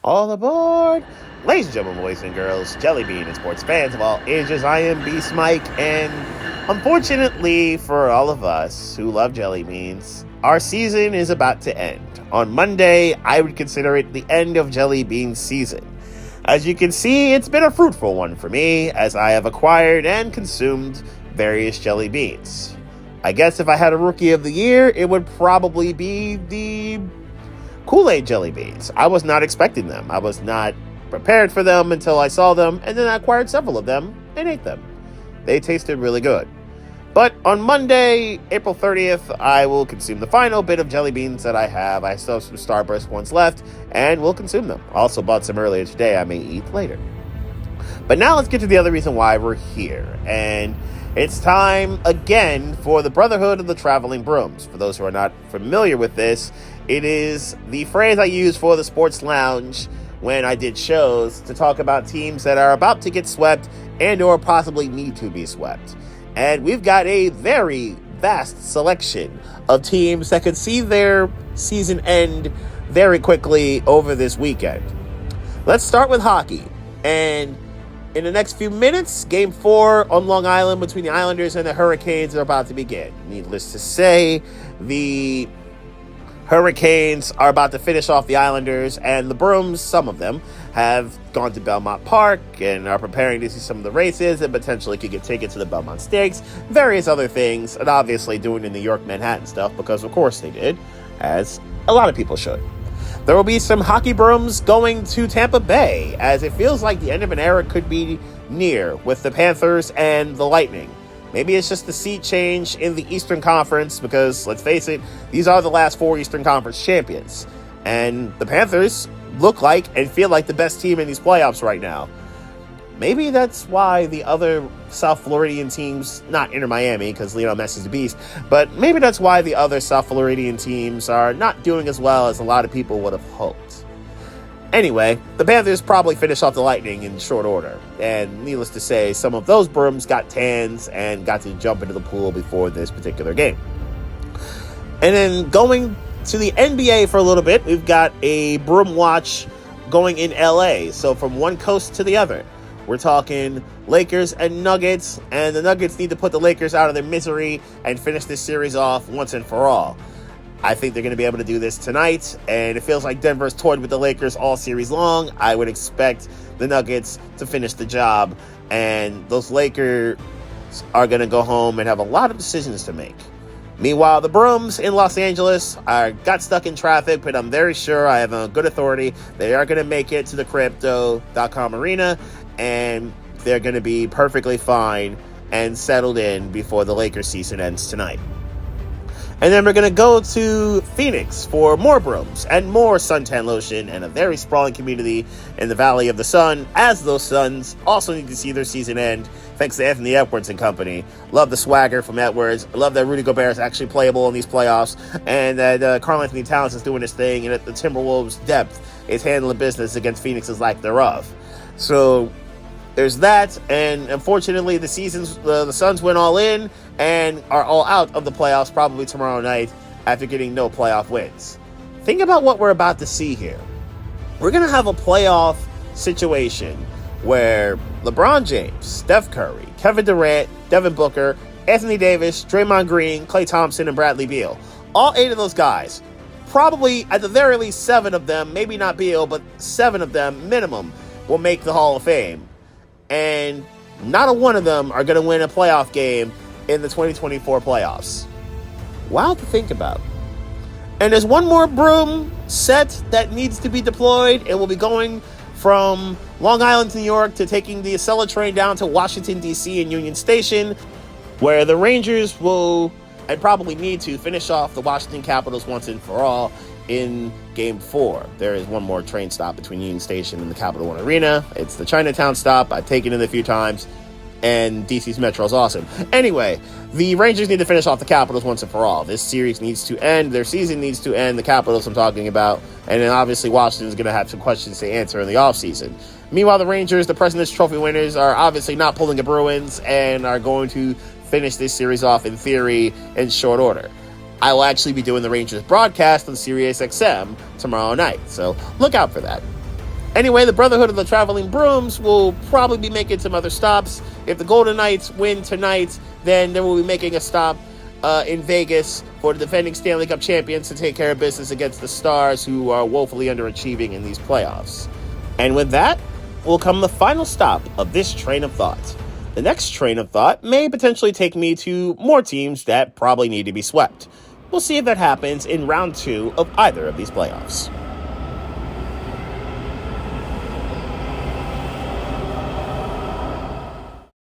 All aboard! Ladies and gentlemen, boys and girls, Jelly Bean and sports fans of all ages, I am Beast Mike, and unfortunately for all of us who love jelly beans, our season is about to end. On Monday, I would consider it the end of Jelly Bean's season. As you can see, it's been a fruitful one for me, as I have acquired and consumed various jelly beans. I guess if I had a Rookie of the Year, it would probably be the Kool-Aid jelly beans. I was not expecting them. I was not prepared for them until I saw them, and then I acquired several of them and ate them. They tasted really good. But on Monday, April 30th, I will consume the final bit of jelly beans that I have. I still have some Starburst ones left, and we'll consume them. I also bought some earlier today I may eat later. But now let's get to the other reason why we're here. And it's time again for the Brotherhood of the Traveling Brooms. For those who are not familiar with this, it is the phrase I use for the sports lounge when I did shows to talk about teams that are about to get swept and or possibly need to be swept. And we've got a very vast selection of teams that could see their season end very quickly over this weekend. Let's start with hockey. And in the next few minutes, Game 4 on Long Island between the Islanders and the Hurricanes are about to begin. Needless to say, the Hurricanes are about to finish off the Islanders, and the Brooms, some of them, have gone to Belmont Park and are preparing to see some of the races and potentially could get tickets to the Belmont Stakes, various other things, and obviously doing the New York Manhattan stuff because of course they did, as a lot of people should. There will be some hockey brooms going to Tampa Bay, as it feels like the end of an era could be near with the Panthers and the Lightning. Maybe it's just the seat change in the Eastern Conference because, let's face it, these are the last 4 Eastern Conference champions. And the Panthers look like and feel like the best team in these playoffs right now. Maybe that's why the other South Floridian teams, not Inter Miami because Lionel Messi's a beast, but maybe that's why the other South Floridian teams are not doing as well as a lot of people would have hoped. Anyway, the Panthers probably finished off the Lightning in short order, and needless to say, some of those brooms got tans and got to jump into the pool before this particular game. And then going to the NBA for a little bit, we've got a broom watch going in LA, so from one coast to the other. We're talking Lakers and Nuggets, and the Nuggets need to put the Lakers out of their misery and finish this series off once and for all. I think they're going to be able to do this tonight, and it feels like Denver's toyed with the Lakers all series long. I would expect the Nuggets to finish the job, and those Lakers are going to go home and have a lot of decisions to make. Meanwhile, the Brooms in Los Angeles got stuck in traffic, but I'm very sure I have a good authority. They are going to make it to the Crypto.com arena, and they're going to be perfectly fine and settled in before the Lakers season ends tonight. And then we're going to go to Phoenix for more brooms and more suntan lotion and a very sprawling community in the Valley of the Sun, as those Suns also need to see their season end, thanks to Anthony Edwards and company. Love the swagger from Edwards. I love that Rudy Gobert is actually playable in these playoffs, and that Karl Anthony Towns is doing his thing, and that the Timberwolves' depth is handling business against Phoenix's lack thereof. So there's that, and unfortunately the Suns went all in and are all out of the playoffs probably tomorrow night after getting no playoff wins. Think about what we're about to see here. We're going to have a playoff situation where LeBron James, Steph Curry, Kevin Durant, Devin Booker, Anthony Davis, Draymond Green, Klay Thompson, and Bradley Beal, all 8 of those guys, probably at the very least 7 of them, maybe not Beal, but 7 of them minimum, will make the Hall of Fame. And not a one of them are going to win a playoff game in the 2024 playoffs. Wild to think about. And there's one more broom set that needs to be deployed. It will be going from Long Island to New York to taking the Acela train down to Washington, D.C. and Union Station, where the Rangers will, and probably need to, finish off the Washington Capitals once and for all in Game 4. There is one more train stop between Union Station and the Capital One Arena. It's the Chinatown stop. I've taken it a few times, and DC's Metro is awesome. Anyway, the Rangers need to finish off the Capitals once and for all. This series needs to end. Their season needs to end. The Capitals I'm talking about. And then obviously Washington's going to have some questions to answer in the offseason. Meanwhile, the Rangers, the President's Trophy winners, are obviously not pulling the Bruins and are going to finish this series off, in theory, in short order. I will actually be doing the Rangers broadcast on Sirius XM tomorrow night, so look out for that. Anyway, the Brotherhood of the Traveling Brooms will probably be making some other stops. If the Golden Knights win tonight, then they will be making a stop in Vegas for the defending Stanley Cup champions to take care of business against the Stars, who are woefully underachieving in these playoffs. And with that will come the final stop of this train of thought. The next train of thought may potentially take me to more teams that probably need to be swept. We'll see if that happens in round 2 of either of these playoffs.